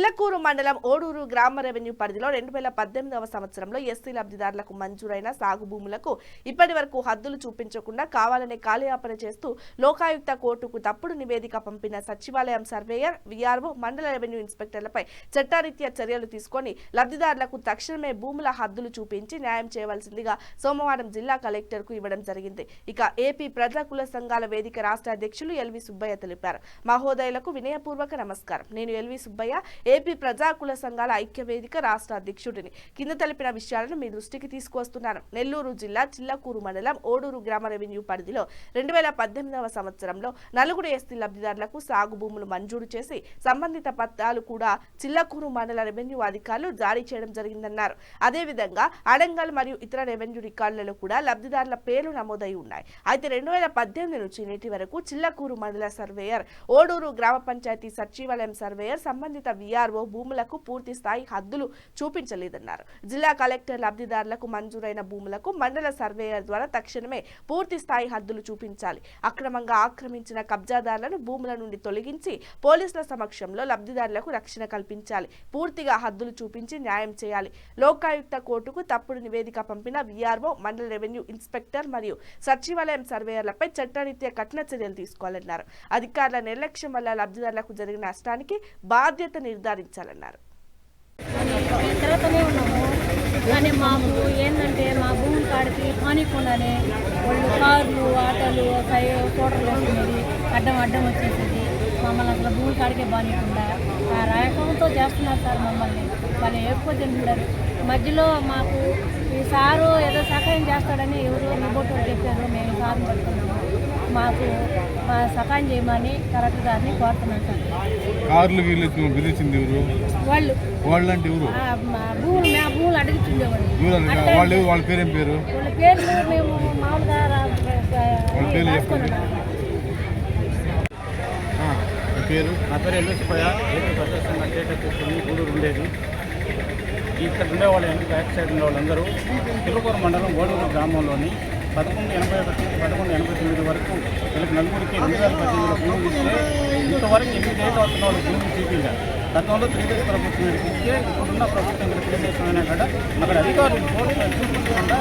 చిల్లకూరు మండలం ఓడూరు గ్రామ రెవెన్యూ పరిధిలో 2018వ సంవత్సరంలో ఎస్సీ లబ్ధిదారులకు మంజూరైన సాగు భూములకు ఇప్పటివరకు హద్దులు చూపించకుండా కావాలనే కాలయాపన చేస్తూ లోకాయుక్త కోర్టుకు తప్పుడు నివేదిక పంపిన సచివాలయం సర్వేయర్, వీఆర్ఓ, మండల రెవెన్యూ ఇన్స్పెక్టర్లపై చట్టరీత్యా చర్యలు తీసుకొని లబ్ధిదారులకు తక్షణమే భూముల హద్దులు చూపించి న్యాయం చేయవలసిందిగా సోమవారం జిల్లా కలెక్టర్కు ఇవ్వడం జరిగింది. ఇక ఏపీ ప్రజా కుల సంఘాల వేదిక రాష్ట్ర అధ్యక్షులు ఎల్వి సుబ్బయ్య తెలిపారు. మహోదయులకు వినయపూర్వక నమస్కారం. నేను ఎల్వి సుబ్బయ్య, ఏపీ ప్రజా కుల సంఘాల ఐక్య వేదిక రాష్ట్ర అధ్యక్షుడిని. కింద తెలిపిన విషయాలను మీ దృష్టికి తీసుకువస్తున్నాను. నెల్లూరు జిల్లా చిల్లకూరు మండలం ఓడూరు గ్రామ రెవెన్యూ పరిధిలో 2018వ సంవత్సరంలో 4 ఎస్టీ లబ్ధిదారులకు సాగు భూములు మంజూరు చేసి సంబంధిత పత్రాలు కూడా చిల్లకూరు మండల రెవెన్యూ అధికారులు జారీ చేయడం జరిగిందన్నారు. అదేవిధంగా అడంగల్ మరియు ఇతర రెవెన్యూ రికార్డులలో కూడా లబ్ధిదారుల పేర్లు నమోదై ఉన్నాయి. అయితే 2018 నుంచి నేటి వరకు చిల్లకూరు మండల సర్వేయర్, ఓడూరు గ్రామ పంచాయతీ సచివాలయం సర్వేయర్, సంబంధిత వీఆర్ఓ భూములకు పూర్తి స్థాయి హద్దులు చూపించలేదన్నారు. జిల్లా కలెక్టర్ లబ్ధిదారులకు మంజూరైన భూములకు మండల సర్వేయర్ ద్వారా తక్షణమే పూర్తి స్థాయి హద్దులు చూపించాలి. అక్రమంగా ఆక్రమించిన కబ్జాదారులను భూముల నుండి తొలగించి పోలీసుల సమక్షంలో లబ్ధిదారులకు రక్షణ కల్పించాలి. పూర్తిగా హద్దులు చూపించి న్యాయం చేయాలి. లోకాయుక్త కోర్టుకు తప్పుడు నివేదిక పంపిన వీఆర్ఓ, మండల రెవెన్యూ ఇన్స్పెక్టర్ మరియు సచివాలయం సర్వేయర్లపై చట్టరీత్యా కఠిన చర్యలు తీసుకోవాలన్నారు. అధికారుల నిర్లక్ష్యం వల్ల లబ్ధిదారులకు జరిగిన నష్టానికి బాధ్యత నిర్ధారించాలన్నారు. కానీ మాకు ఏంటంటే మా భూమి కాడికి కానికుండానే వాళ్ళు కార్లు, ఆటోలు, స్కూటర్లు వేసుకునేది అడ్డం వచ్చేసేది. మమ్మల్ని అసలు భూమి కాడికే బానికుండా ఆ రకంతో చేస్తున్నారు సార్. మమ్మల్ని వాళ్ళు ఎక్కువ తింటున్నారు. మధ్యలో మాకు ఈ సారు ఏదో సహాయం చేస్తాడని ఎవరు రిపోర్ట్ చెప్పారు. మేము సార్ని పడుతున్నాము. మాకు మా సహాయం చేయమని కలెక్టర్ గారిని కోరుతున్నాం సార్. కార్లు బెదిరించింది ఎవరు? వాళ్ళు అంటే ఎవరు? మా భూములు అడిగించుండేవాళ్ళు. వాళ్ళ పేరేం పేరు? వాళ్ళ పేర్లు మేము మామూలుగా నా పేరు ఎల్వి సుబ్బయ్య, ఏపీ ప్రజా సంఘ స్టేట్ తీసుకుని గూడూరు ఉండేది. ఇక్కడ ఉండేవాళ్ళు బ్యాక్ సైడ్ ఉండే వాళ్ళందరూ చిల్లకూరు మండలం ఓడూరు గ్రామంలోని 1181 నుంచి 1189 వరకు వీళ్ళకి నలుగురికి 2018లో భూములు ఇస్తే ఇంతవరకు 8 ఏళ్ళు అవుతున్న వాళ్ళు భూములు చూపించారు. గతంలో తెలుగుదేశం ప్రభుత్వం ఇస్తే ఇప్పుడున్న ప్రభుత్వం తెలుగుదేశం అయినా కూడా అక్కడ అధికారులు కోర్టులు చూపించకుండా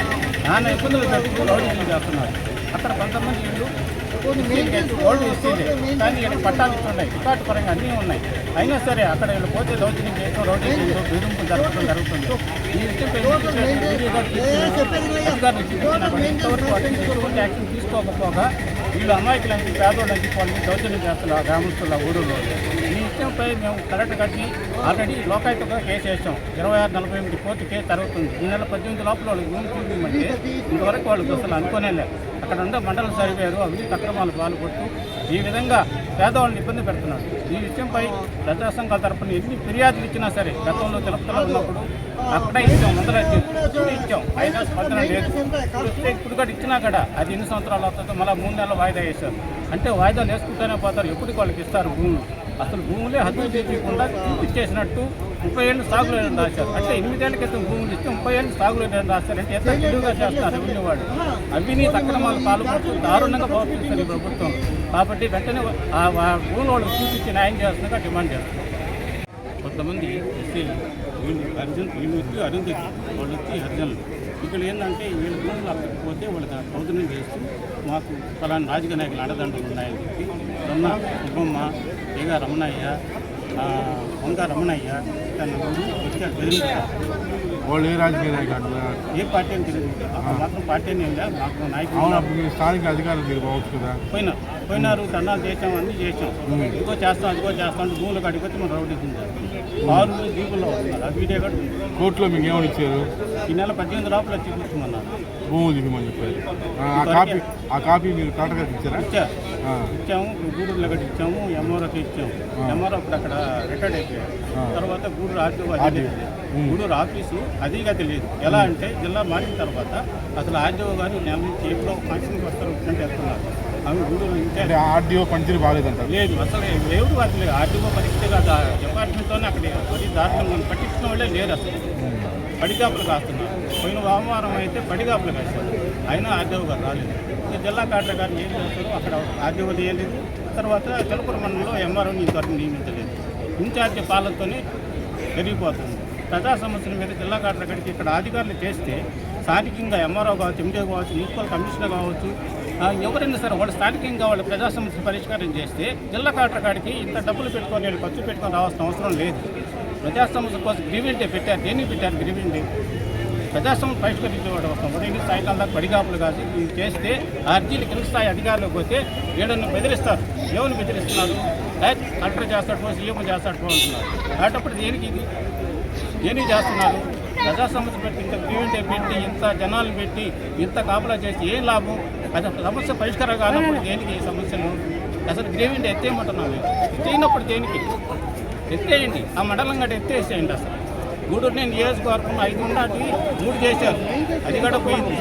నాన్న ఇబ్బందులు పెట్టుకుని రౌడీలు చేస్తున్నారు. అక్కడ కొంతమంది ఇళ్ళు ఓల్డ్ ఇస్తుంది, కానీ ఇక్కడ పట్టాలు ఉన్నాయి, రికార్డు పరంగా అన్నీ ఉన్నాయి. అయినా సరే అక్కడ వీళ్ళు పోతే దౌర్జన్యం చేయడం, రౌడీలు బెదిరింపు జరుగుతుంది. ఈ విషయంపై అధికారులు చూపించినప్పుడు ఇంతవరకు ఎటువంటి యాక్షన్ తీసుకోకపోగా వీళ్ళు అమాయకులకి, పేదోళ్ళకి వాళ్ళని దౌర్జన్యం చేస్తున్నారు గ్రామస్తుల ఊళ్ళో. ఈ విషయంపై మేము కలెక్టర్ గారికి ఆల్రెడీ లోకాయుక్తగా కేసు వేసాం. 2648 కోర్టు కేసు జరుగుతుంది. ఈ నెల 18 లోపల వాళ్ళు భూమి చూపించమంటే ఇంతవరకు వాళ్ళు అసలు అనుకోనేలే. అక్కడ ఉండే మండల సర్వేరు అవినీతి అక్రమాలు పాల్పడుతూ ఈ విధంగా పేదవాళ్ళని ఇబ్బంది పెడుతున్నారు. ఈ విషయంపై ప్రజా సంఘాల తరఫున ఎన్ని ఫిర్యాదులు ఇచ్చినా సరే, గతంలో తిరుపతిలో ఉన్నప్పుడు అక్కడ ఇచ్చాం, 100 ఇచ్చాం, అయినా స్పందన లేదు. ఇప్పుడు కూడా ఇచ్చినా కూడా అది ఎన్ని సంవత్సరాలు అవుతుందో మళ్ళీ 3 నెలలు వాయిదా వేశారు. అంటే వాయిదాలు వేసుకుంటూనే పోతారు. ఎప్పటికి వాళ్ళకి ఇస్తారు భూములు? అసలు భూములే హద్దులు చేయకుండా చూపించేసినట్టు 30 ఏళ్ళు సాగులు రాశారు. అంటే 8 ఏళ్ల క్రితం భూములు ఇస్తే 30 ఏళ్ళు సాగులు రాశారంటే ఎంత విలువగా చేస్తారు రెవెన్యూ వాళ్ళు. అవినీతి అక్రమాలు పాల్పడుతూ దారుణంగా ప్రవర్తిస్తారు ఈ ప్రభుత్వం. కాబట్టి వెంటనే ఆ భూములు వాళ్ళు చూపించి న్యాయం చేస్తున్నగా డిమాండ్ చేస్తారు. కొంతమంది ఎస్సీలు వీళ్ళు వచ్చి అరుంధతి, వాళ్ళు వచ్చి హరిజనులు. ఇక్కడ ఏంటంటే వీళ్ళ భూములు అక్కడికి పోతే వాళ్ళకి దౌర్జన్యం చేస్తూ మాకు ఫలానా రాజకీయ నాయకులు అండదండలు ఉన్నాయని చెప్పి రమణ సుబ్బమ్మ, ఏగా రమణయ్య, వంక రమణయ్య వచ్చారు బెదిరించారు. వాళ్ళు ఏ రాజకీయ నాయకులు? ఏ పార్టీ అని తెలియదు. మాత్రం పార్టీ అని ఏం లేదు. మాకు నాయకులు స్థానిక అధికారులు మీరు పోవచ్చు కదా. పోయినారు, ధర్నాలు చేసాం, అన్నీ చేసాం. ఇదిగో చేస్తాం, అదిగో చేస్తాం, భూములు కాడికి వచ్చి మనం రౌడీ తింటారు. కారు జీపుల్లో వస్తున్నారు. అది వీడియో కూడా కోర్టులో మీకు ఏమని ఇచ్చారు? ఈ నెల 18 లోపల చూపించమన్నారు. భూములు చూపించమని చెప్పారు. ఆ కాపీ మీరు కలెక్టర్ ఇచ్చారా? ఇచ్చాము. గూడూరులో కూడా ఇచ్చాము, ఎంఆర్ఓకి ఇచ్చాము. ఎంఆర్ఓ అప్పుడు అక్కడ రిటైర్డ్ అయిపోయారు. తర్వాత గూడూరు గూడూరు ఆఫీసు అదిగా తెలియదు. ఎలా అంటే జిల్లా మారిన తర్వాత అసలు ఆర్డీఓ గారు నెల నుంచి ఎప్పుడో ఫంక్షన్కి వస్తారు అంటే వెళ్తున్నారు. అవి గూడూరు అంటే ఆర్డీఓ పనితీరు బాగాలేదంట. లేదు, అసలు ఎవరు అది లేదు. ఆర్డీఓ పరిస్థితి కాదు. డిపార్ట్మెంట్తోనే అక్కడ పది దారుణంగా పట్టించిన వాళ్ళే లేరు. అసలు పడిగాపులు కాస్తున్నారు. పోయిన వారం అయితే పడిగాపులు కాస్తారు. అయినా ఆర్డీఓ గారు రాలేదు. జిల్లా కలెక్టర్ గారు ఏం చేస్తారు, అక్కడ ఆర్డీఓ చేయలేదు. తర్వాత చిలకూరు మండలంలో ఎంఆర్ఓని ఇంతవరకు నియమించలేదు. ఇన్ఛార్జి పాలనతోనే పెరిగిపోతుంది. ప్రజా సమస్యల మీద జిల్లా కలెక్టర్ కాడికి ఇక్కడ అధికారులు చేస్తే స్థానికంగా ఎంఆర్ఓ కావచ్చు, ఎండిఓ కావచ్చు, మున్సిపల్ కమిషనర్ కావచ్చు, ఎవరైనా సరే వాళ్ళు స్థానికంగా వాళ్ళు ప్రజా సమస్యలు పరిష్కారం చేస్తే జిల్లా కలెక్టర్ కాడికి ఇంత డబ్బులు పెట్టుకొని వీళ్ళు ఖర్చు పెట్టుకొని రావాల్సిన అవసరం లేదు. ప్రజా సమస్యల కోసం గ్రీవెంట్ డే పెట్టారు. దేనికి పెట్టారు గ్రీవెంట్ డే? ప్రజా సమస్యలు పరిష్కరించేవాడు కోసం ఉదయం స్థాయికాల దాకా పడిగాపులు కాదు ఇది చేస్తే ఆ అర్జీలు కింద స్థాయి అధికారులకు పోతే వీళ్ళని బెదిరిస్తారు. ఎవరిని బెదిరిస్తున్నారు? కలెక్టర్ చేస్తాడు పో, సీఎం చేస్తాడు పో అంటున్నారు. అలాంటప్పుడు దేనికి ఇది దేనికి చేస్తున్నారు? ప్రజా సమస్య పెట్టి ఇంత గ్రీవెంట్ పెట్టి ఇంత జనాలు పెట్టి ఇంత కాపులా చేసి ఏం లాభం? అది సమస్య పరిష్కారం కానప్పుడు దేనికి సమస్యలు? అసలు గ్రీవెంట్ ఎత్తేయమంటున్నాను. ఎత్తేయినప్పుడు దేనికి? ఎత్తేయండి. ఆ మండలం గట్ట ఎత్తేసేయండి. అసలు గూడూరు నేను నియోజకవర్గం 5 ఉన్నది 3 చేశారు. అది కూడా పోయింది.